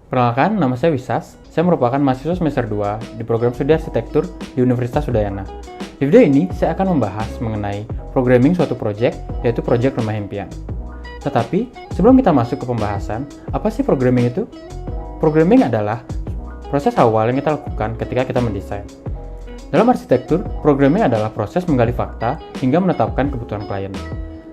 Perkenalkan, nama saya Wisas. Saya merupakan mahasiswa semester 2 di program studi arsitektur di Universitas Udayana. Di video ini, saya akan membahas mengenai programming suatu proyek, yaitu proyek rumah impian. Tetapi, sebelum kita masuk ke pembahasan, apa sih programming itu? Programming adalah proses awal yang kita lakukan ketika kita mendesain. Dalam arsitektur, programming adalah proses menggali fakta hingga menetapkan kebutuhan klien.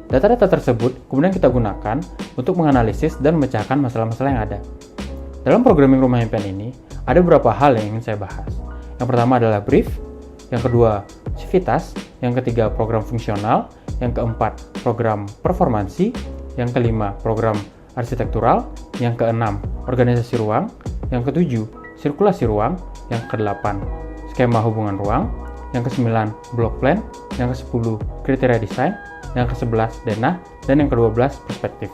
Data-data tersebut kemudian kita gunakan untuk menganalisis dan memecahkan masalah-masalah yang ada. Dalam programming rumah impian ini, ada beberapa hal yang ingin saya bahas. Yang pertama adalah brief, yang kedua sivitas, yang ketiga program fungsional, yang keempat program performansi, yang kelima program arsitektural, yang keenam organisasi ruang, yang ketujuh sirkulasi ruang, yang kedelapan skema hubungan ruang, yang kesembilan block plan, yang kesepuluh kriteria desain, yang kesebelas denah, dan yang kedua-belas perspektif.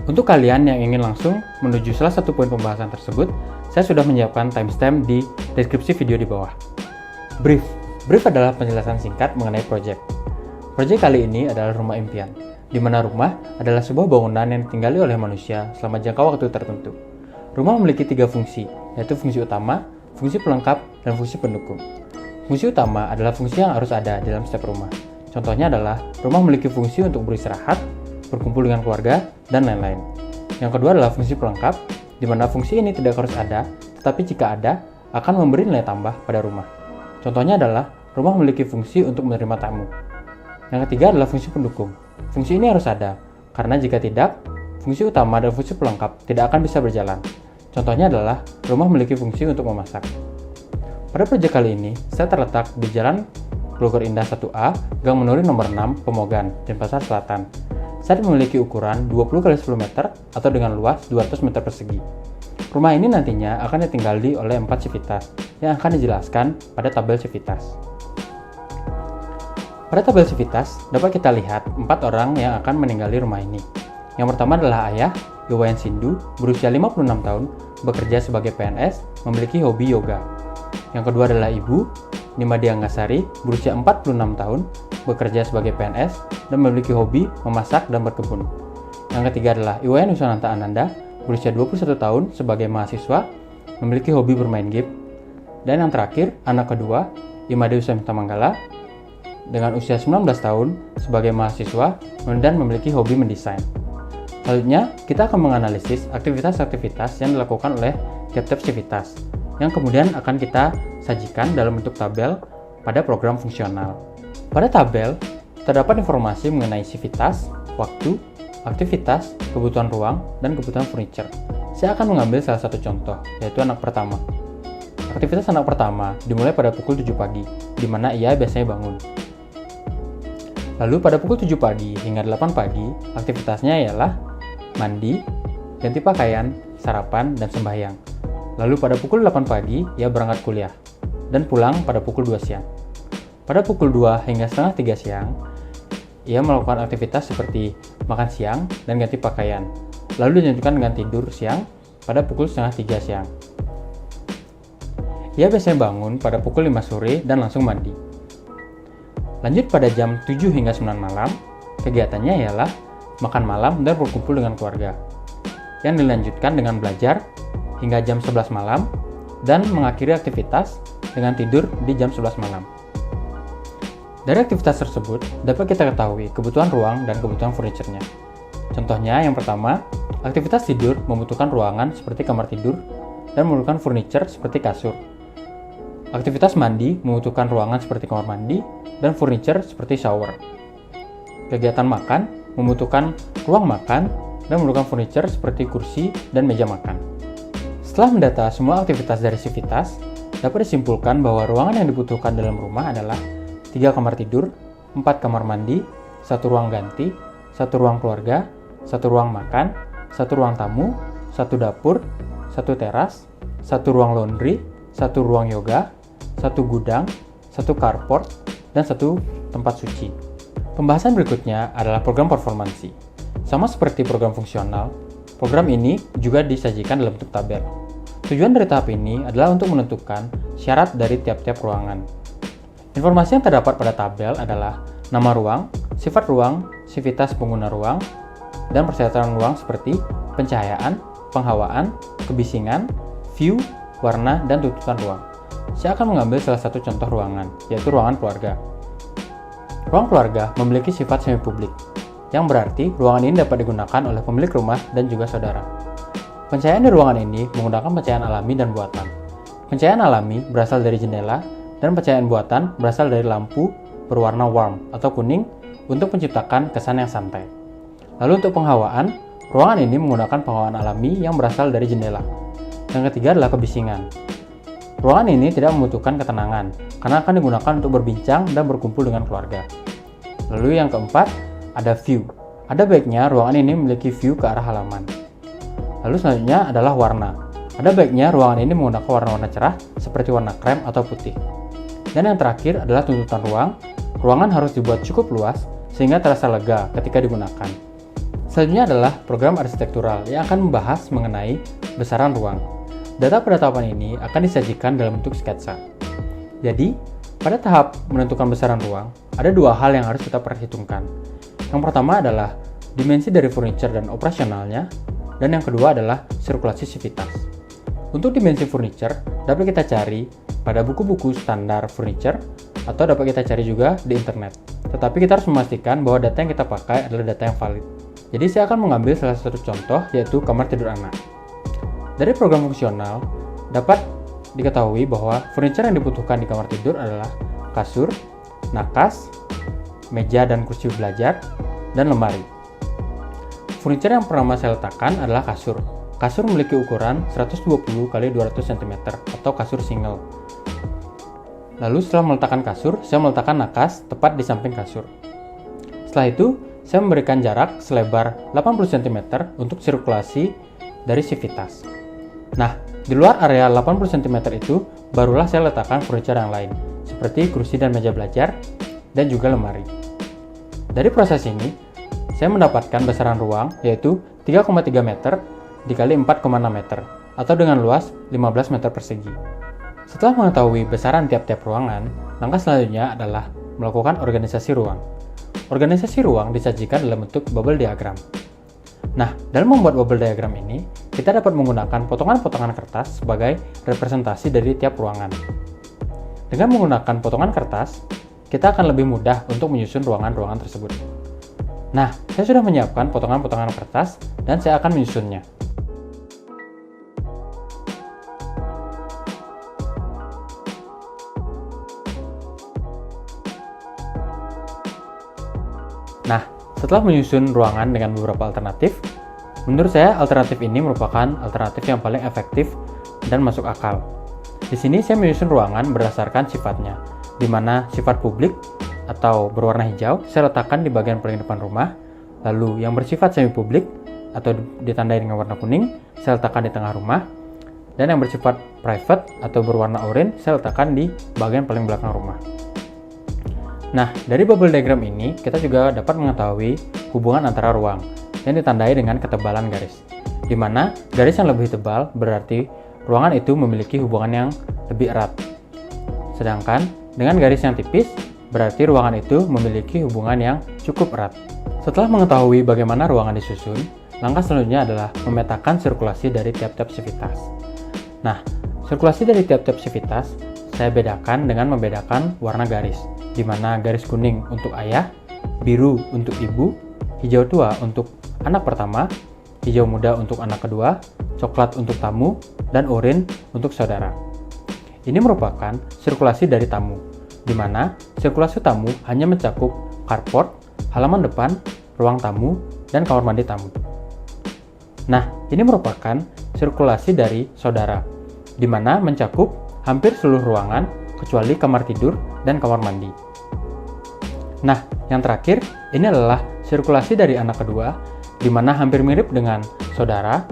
Untuk kalian yang ingin langsung menuju salah satu poin pembahasan tersebut, saya sudah menyiapkan timestamp di deskripsi video di bawah. Brief. Brief adalah penjelasan singkat mengenai proyek. Proyek kali ini adalah rumah impian, di mana rumah adalah sebuah bangunan yang ditinggali oleh manusia selama jangka waktu tertentu. Rumah memiliki 3 fungsi, yaitu fungsi utama, fungsi pelengkap, dan fungsi pendukung. Fungsi utama adalah fungsi yang harus ada dalam setiap rumah. Contohnya adalah rumah memiliki fungsi untuk beristirahat, berkumpul dengan keluarga, dan lain-lain. Yang kedua adalah fungsi pelengkap, di mana fungsi ini tidak harus ada, tetapi jika ada, akan memberi nilai tambah pada rumah. Contohnya adalah rumah memiliki fungsi untuk menerima tamu. Yang ketiga adalah fungsi pendukung. Fungsi ini harus ada, karena jika tidak, fungsi utama dan fungsi pelengkap tidak akan bisa berjalan. Contohnya adalah rumah memiliki fungsi untuk memasak. Pada proyek kali ini, saya terletak di Jalan Grogol Indah 1A, Gang Menuri nomor 6, Pemogan, Denpasar Selatan. Saya memiliki ukuran 20 x 10 meter atau dengan luas 200 meter persegi. Rumah ini nantinya akan ditinggali oleh 4 sivitas yang akan dijelaskan pada tabel sivitas. Pada tabel sivitas dapat kita lihat 4 orang yang akan meninggali rumah ini. Yang pertama adalah ayah, Iwayan Sindu, berusia 56 tahun, bekerja sebagai PNS, memiliki hobi yoga. Yang kedua adalah ibu, Nimadia Anggasari, berusia 46 tahun, bekerja sebagai PNS, dan memiliki hobi memasak dan berkebun. Yang ketiga adalah Iwayan Wisananta Ananda, berusia 21 tahun, sebagai mahasiswa, memiliki hobi bermain game. Dan yang terakhir, anak kedua, Imade Wisamita Manggala, dengan usia 19 tahun, sebagai mahasiswa, dan memiliki hobi mendesain. Selanjutnya, kita akan menganalisis aktivitas-aktivitas yang dilakukan oleh tiap-tiap sivitas, yang kemudian akan kita sajikan dalam bentuk tabel pada program fungsional. Pada tabel, terdapat informasi mengenai sivitas, waktu, aktivitas, kebutuhan ruang, dan kebutuhan furniture. Saya akan mengambil salah satu contoh, yaitu anak pertama. Aktivitas anak pertama dimulai pada pukul 7 pagi, di mana ia biasanya bangun. Lalu pada pukul 7 pagi hingga 8 pagi, aktivitasnya ialah mandi, ganti pakaian, sarapan, dan sembahyang. Lalu pada pukul 8 pagi, ia berangkat kuliah, dan pulang pada pukul 2 siang. Pada pukul 2 hingga setengah 3 siang, ia melakukan aktivitas seperti makan siang dan ganti pakaian. Lalu dilanjutkan dengan tidur siang pada pukul setengah 3 siang. Ia biasanya bangun pada pukul 5 sore dan langsung mandi. Lanjut pada jam 7 hingga 9 malam, kegiatannya ialah makan malam dan berkumpul dengan keluarga. Yang dilanjutkan dengan belajar hingga jam 11 malam dan mengakhiri aktivitas dengan tidur di jam 11 malam. Dari aktivitas tersebut, dapat kita ketahui kebutuhan ruang dan kebutuhan furniture-nya. Contohnya, yang pertama, aktivitas tidur membutuhkan ruangan seperti kamar tidur dan memerlukan furniture seperti kasur. Aktivitas mandi membutuhkan ruangan seperti kamar mandi dan furniture seperti shower. Kegiatan makan membutuhkan ruang makan dan memerlukan furniture seperti kursi dan meja makan. Setelah mendata semua aktivitas dari sivitas, dapat disimpulkan bahwa ruangan yang dibutuhkan dalam rumah adalah 3 kamar tidur, 4 kamar mandi, 1 ruang ganti, 1 ruang keluarga, 1 ruang makan, 1 ruang tamu, 1 dapur, 1 teras, 1 ruang laundry, 1 ruang yoga, 1 gudang, 1 carport, dan 1 tempat suci. Pembahasan berikutnya adalah program performansi. Sama seperti program fungsional, program ini juga disajikan dalam bentuk tabel. Tujuan dari tahap ini adalah untuk menentukan syarat dari tiap-tiap ruangan. Informasi yang terdapat pada tabel adalah nama ruang, sifat ruang, sivitas pengguna ruang, dan persyaratan ruang seperti pencahayaan, penghawaan, kebisingan, view, warna, dan tuntutan ruang. Saya akan mengambil salah satu contoh ruangan, yaitu ruangan keluarga. Ruang keluarga memiliki sifat semi-publik, yang berarti ruangan ini dapat digunakan oleh pemilik rumah dan juga saudara. Pencahayaan di ruangan ini menggunakan pencahayaan alami dan buatan. Pencahayaan alami berasal dari jendela, dan pencahayaan buatan berasal dari lampu berwarna warm atau kuning untuk menciptakan kesan yang santai. Lalu untuk penghawaan, ruangan ini menggunakan penghawaan alami yang berasal dari jendela. Yang ketiga adalah kebisingan. Ruangan ini tidak membutuhkan ketenangan, karena akan digunakan untuk berbincang dan berkumpul dengan keluarga. Lalu yang keempat, ada view. Ada baiknya ruangan ini memiliki view ke arah halaman. Lalu selanjutnya adalah warna. Ada baiknya ruangan ini menggunakan warna-warna cerah seperti warna krem atau putih. Dan yang terakhir adalah tuntutan ruang. Ruangan harus dibuat cukup luas sehingga terasa lega ketika digunakan. Selanjutnya adalah program arsitektural yang akan membahas mengenai besaran ruang. Data penetapan ini akan disajikan dalam bentuk sketsa. Jadi, pada tahap menentukan besaran ruang, ada dua hal yang harus kita perhitungkan. Yang pertama adalah dimensi dari furniture dan operasionalnya, dan yang kedua adalah sirkulasi sivitas. Untuk dimensi furniture, dapat kita cari pada buku-buku standar furniture, atau dapat kita cari juga di internet. Tetapi kita harus memastikan bahwa data yang kita pakai adalah data yang valid. Jadi saya akan mengambil salah satu contoh, yaitu kamar tidur anak. Dari program fungsional, dapat diketahui bahwa furniture yang dibutuhkan di kamar tidur adalah kasur, nakas, meja dan kursi belajar, dan lemari. Furniture yang pertama saya letakkan adalah kasur. Kasur memiliki ukuran 120 x 200 cm atau kasur single. Lalu setelah meletakkan kasur, saya meletakkan nakas tepat di samping kasur. Setelah itu, saya memberikan jarak selebar 80 cm untuk sirkulasi dari sivitas. Nah, di luar area 80 cm itu, barulah saya letakkan furniture yang lain, seperti kursi dan meja belajar, dan juga lemari. Dari proses ini, saya mendapatkan besaran ruang, yaitu 3,3 meter dikali 4,6 meter, atau dengan luas 15 meter persegi. Setelah mengetahui besaran tiap-tiap ruangan, langkah selanjutnya adalah melakukan organisasi ruang. Organisasi ruang disajikan dalam bentuk bubble diagram. Nah, dalam membuat bubble diagram ini, kita dapat menggunakan potongan-potongan kertas sebagai representasi dari tiap ruangan. Dengan menggunakan potongan kertas, kita akan lebih mudah untuk menyusun ruangan-ruangan tersebut. Nah, saya sudah menyiapkan potongan-potongan kertas dan saya akan menyusunnya. Nah, setelah menyusun ruangan dengan beberapa alternatif, menurut saya alternatif ini merupakan alternatif yang paling efektif dan masuk akal. Di sini saya menyusun ruangan berdasarkan sifatnya, di mana sifat publik atau berwarna hijau saya letakkan di bagian paling depan rumah, lalu yang bersifat semi publik atau ditandai dengan warna kuning saya letakkan di tengah rumah, dan yang bersifat private atau berwarna oranye saya letakkan di bagian paling belakang rumah. Nah, dari bubble diagram ini, kita juga dapat mengetahui hubungan antara ruang yang ditandai dengan ketebalan garis, di mana garis yang lebih tebal berarti ruangan itu memiliki hubungan yang lebih erat. Sedangkan dengan garis yang tipis, berarti ruangan itu memiliki hubungan yang cukup erat. Setelah mengetahui bagaimana ruangan disusun, langkah selanjutnya adalah memetakan sirkulasi dari tiap-tiap sivitas. Nah, sirkulasi dari tiap-tiap sivitas saya bedakan dengan membedakan warna garis, di mana garis kuning untuk ayah, biru untuk ibu, hijau tua untuk anak pertama, hijau muda untuk anak kedua, coklat untuk tamu, dan oranye untuk saudara. Ini merupakan sirkulasi dari tamu, di mana sirkulasi tamu hanya mencakup carport, halaman depan, ruang tamu, dan kamar mandi tamu. Nah, ini merupakan sirkulasi dari saudara, di mana mencakup hampir seluruh ruangan kecuali kamar tidur dan kamar mandi. Nah, yang terakhir, ini adalah sirkulasi dari anak kedua, di mana hampir mirip dengan saudara.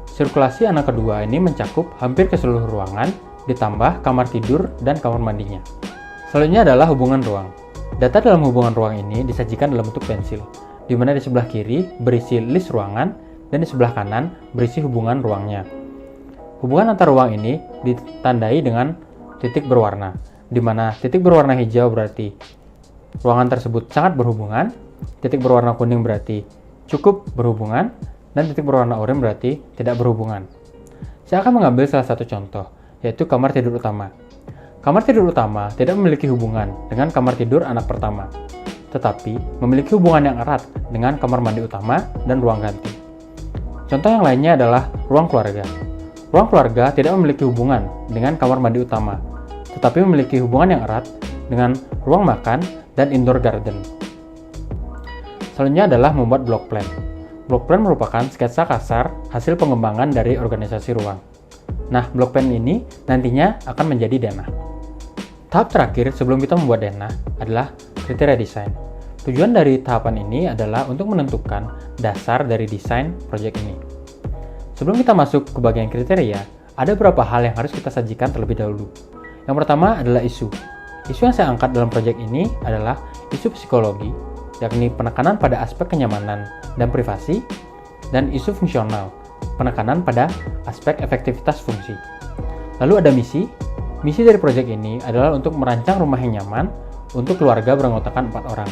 Sirkulasi anak kedua ini mencakup hampir ke seluruh ruangan, ditambah kamar tidur dan kamar mandinya. Selanjutnya adalah hubungan ruang. Data dalam hubungan ruang ini disajikan dalam bentuk pensil, di mana di sebelah kiri berisi list ruangan, dan di sebelah kanan berisi hubungan ruangnya. Hubungan antar ruang ini ditandai dengan titik berwarna, di mana titik berwarna hijau berarti ruangan tersebut sangat berhubungan, titik berwarna kuning berarti cukup berhubungan, dan titik berwarna oranye berarti tidak berhubungan. Saya akan mengambil salah satu contoh, yaitu kamar tidur utama. Kamar tidur utama tidak memiliki hubungan dengan kamar tidur anak pertama, tetapi memiliki hubungan yang erat dengan kamar mandi utama dan ruang ganti. Contoh yang lainnya adalah ruang keluarga. Ruang keluarga tidak memiliki hubungan dengan kamar mandi utama, tetapi memiliki hubungan yang erat dengan ruang makan dan indoor garden. Selanjutnya adalah membuat block plan. Block plan merupakan sketsa kasar hasil pengembangan dari organisasi ruang. Nah, block plan ini nantinya akan menjadi denah. Tahap terakhir sebelum kita membuat denah adalah kriteria desain. Tujuan dari tahapan ini adalah untuk menentukan dasar dari desain proyek ini. Sebelum kita masuk ke bagian kriteria, ada beberapa hal yang harus kita sajikan terlebih dahulu. Yang pertama adalah isu. Isu yang saya angkat dalam proyek ini adalah isu psikologi, yakni penekanan pada aspek kenyamanan dan privasi, dan isu fungsional, penekanan pada aspek efektivitas fungsi. Lalu ada misi. Misi dari proyek ini adalah untuk merancang rumah yang nyaman untuk keluarga beranggotakan 4 orang.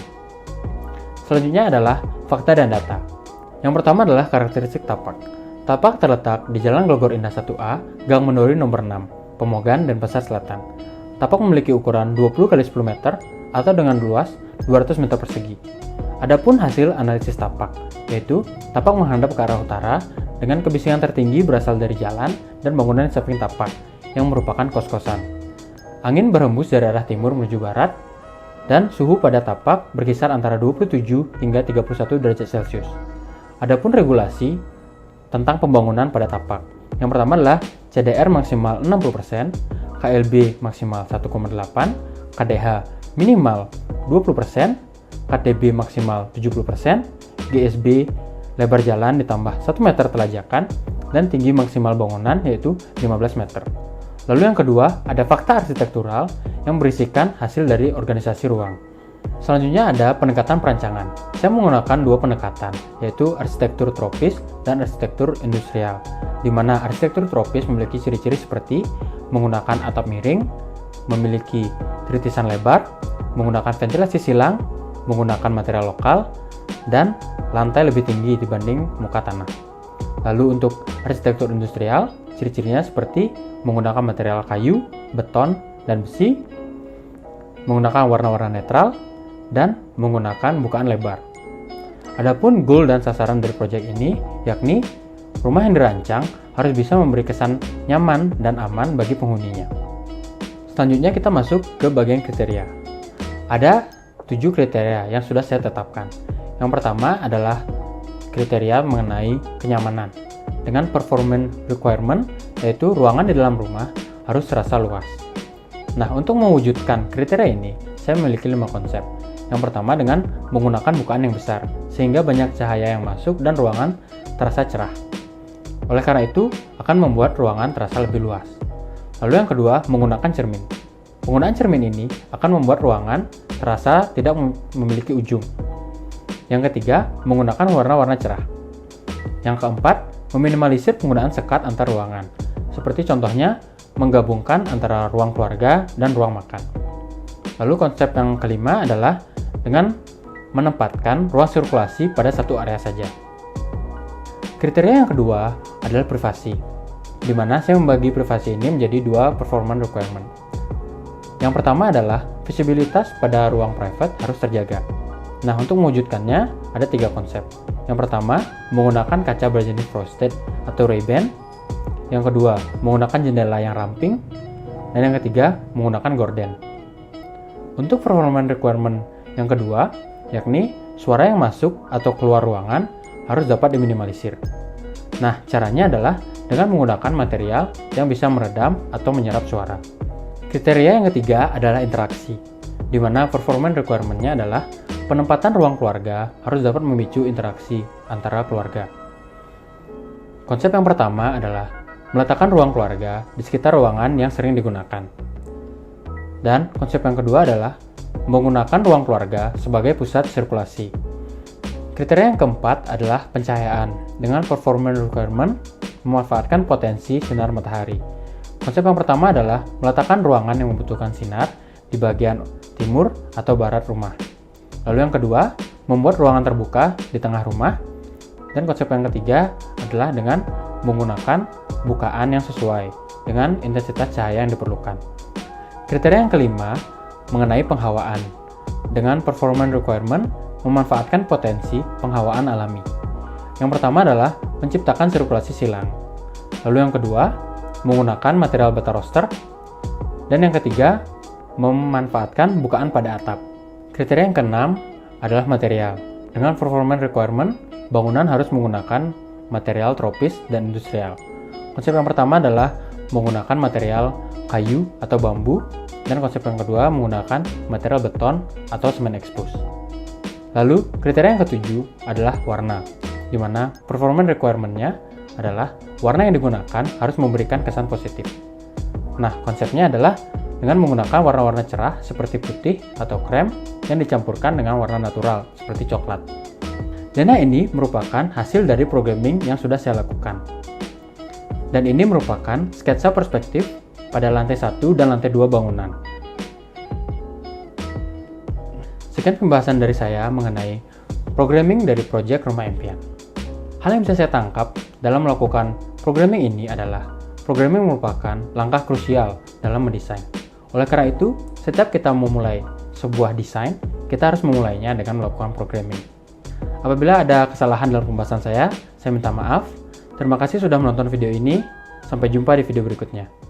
Selanjutnya adalah fakta dan data. Yang pertama adalah karakteristik tapak. Tapak terletak di Jalan Glogor Indah 1A, Gang Mendori nomor 6, Pemogan, Denpasar Selatan. Tapak memiliki ukuran 20 x 10 meter atau dengan luas 200 meter persegi. Adapun hasil analisis tapak, yaitu tapak menghadap ke arah utara dengan kebisingan tertinggi berasal dari jalan dan bangunan samping tapak yang merupakan kos-kosan. Angin berhembus dari arah timur menuju barat dan suhu pada tapak berkisar antara 27 hingga 31 derajat Celcius. Adapun regulasi tentang pembangunan pada tapak. Yang pertama adalah CDR maksimal 60%, KLB maksimal 1,8, KDH minimal 20%, KTB maksimal 70%, GSB lebar jalan ditambah 1 meter telajakan, dan tinggi maksimal bangunan yaitu 15 meter. Lalu yang kedua, ada fakta arsitektural yang berisikan hasil dari organisasi ruang. Selanjutnya ada pendekatan perancangan. Saya menggunakan 2 pendekatan, yaitu arsitektur tropis dan arsitektur industrial, di mana arsitektur tropis memiliki ciri-ciri seperti menggunakan atap miring, memiliki tritisan lebar, menggunakan ventilasi silang, menggunakan material lokal, dan lantai lebih tinggi dibanding muka tanah. Lalu untuk arsitektur industrial, ciri-cirinya seperti menggunakan material kayu, beton, dan besi, menggunakan warna-warna netral, dan menggunakan bukaan lebar. Adapun goal dan sasaran dari proyek ini, yakni rumah yang dirancang harus bisa memberi kesan nyaman dan aman bagi penghuninya. Selanjutnya kita masuk ke bagian kriteria. Ada 7 kriteria yang sudah saya tetapkan. Yang pertama adalah kriteria mengenai kenyamanan dengan performance requirement, yaitu ruangan di dalam rumah harus terasa luas. Nah, untuk mewujudkan kriteria ini, saya memiliki 5 konsep. Yang pertama dengan menggunakan bukaan yang besar, sehingga banyak cahaya yang masuk dan ruangan terasa cerah. Oleh karena itu, akan membuat ruangan terasa lebih luas. Lalu yang kedua, menggunakan cermin. Penggunaan cermin ini akan membuat ruangan terasa tidak memiliki ujung. Yang ketiga, menggunakan warna-warna cerah. Yang keempat, meminimalisir penggunaan sekat antar ruangan. Seperti contohnya, menggabungkan antara ruang keluarga dan ruang makan. Lalu konsep yang kelima adalah dengan menempatkan ruang sirkulasi pada satu area saja. Kriteria yang kedua adalah privasi, di mana saya membagi privasi ini menjadi 2 performance requirement. Yang pertama adalah visibilitas pada ruang private harus terjaga. Nah, untuk mewujudkannya ada 3 konsep. Yang pertama, menggunakan kaca berjenis frosted atau Ray-Ban. Yang kedua, menggunakan jendela yang ramping. Dan yang ketiga, menggunakan gorden. Untuk performance requirement yang kedua, yakni suara yang masuk atau keluar ruangan harus dapat diminimalisir. Nah, caranya adalah dengan menggunakan material yang bisa meredam atau menyerap suara. Kriteria yang ketiga adalah interaksi, di mana performance requirement-nya adalah penempatan ruang keluarga harus dapat memicu interaksi antara keluarga. Konsep yang pertama adalah meletakkan ruang keluarga di sekitar ruangan yang sering digunakan. Dan konsep yang kedua adalah menggunakan ruang keluarga sebagai pusat sirkulasi. Kriteria yang keempat adalah pencahayaan dengan performance requirement memanfaatkan potensi sinar matahari. Konsep yang pertama adalah meletakkan ruangan yang membutuhkan sinar di bagian timur atau barat rumah. Lalu yang kedua, membuat ruangan terbuka di tengah rumah. Dan konsep yang ketiga adalah dengan menggunakan bukaan yang sesuai dengan intensitas cahaya yang diperlukan. Kriteria yang kelima mengenai penghawaan. Dengan performance requirement memanfaatkan potensi penghawaan alami. Yang pertama adalah menciptakan sirkulasi silang. Lalu yang kedua, menggunakan material beta roster. Dan yang ketiga, memanfaatkan bukaan pada atap. Kriteria yang keenam adalah material. Dengan performance requirement, bangunan harus menggunakan material tropis dan industrial. Konsep yang pertama adalah menggunakan material kayu atau bambu, dan konsep yang kedua menggunakan material beton atau semen expose. Lalu, kriteria yang ketujuh adalah warna, di mana performance requirement-nya adalah warna yang digunakan harus memberikan kesan positif. Nah, konsepnya adalah dengan menggunakan warna-warna cerah seperti putih atau krem yang dicampurkan dengan warna natural seperti coklat. Dana ini merupakan hasil dari programming yang sudah saya lakukan. Dan ini merupakan sketsa perspektif pada lantai 1 dan lantai 2 bangunan. Sekian pembahasan dari saya mengenai programming dari proyek Rumah Impian. Hal yang bisa saya tangkap dalam melakukan programming ini adalah programming merupakan langkah krusial dalam mendesain. Oleh karena itu, setiap kita memulai sebuah desain, kita harus memulainya dengan melakukan programming. Apabila ada kesalahan dalam pembahasan saya minta maaf. Terima kasih sudah menonton video ini. Sampai jumpa di video berikutnya.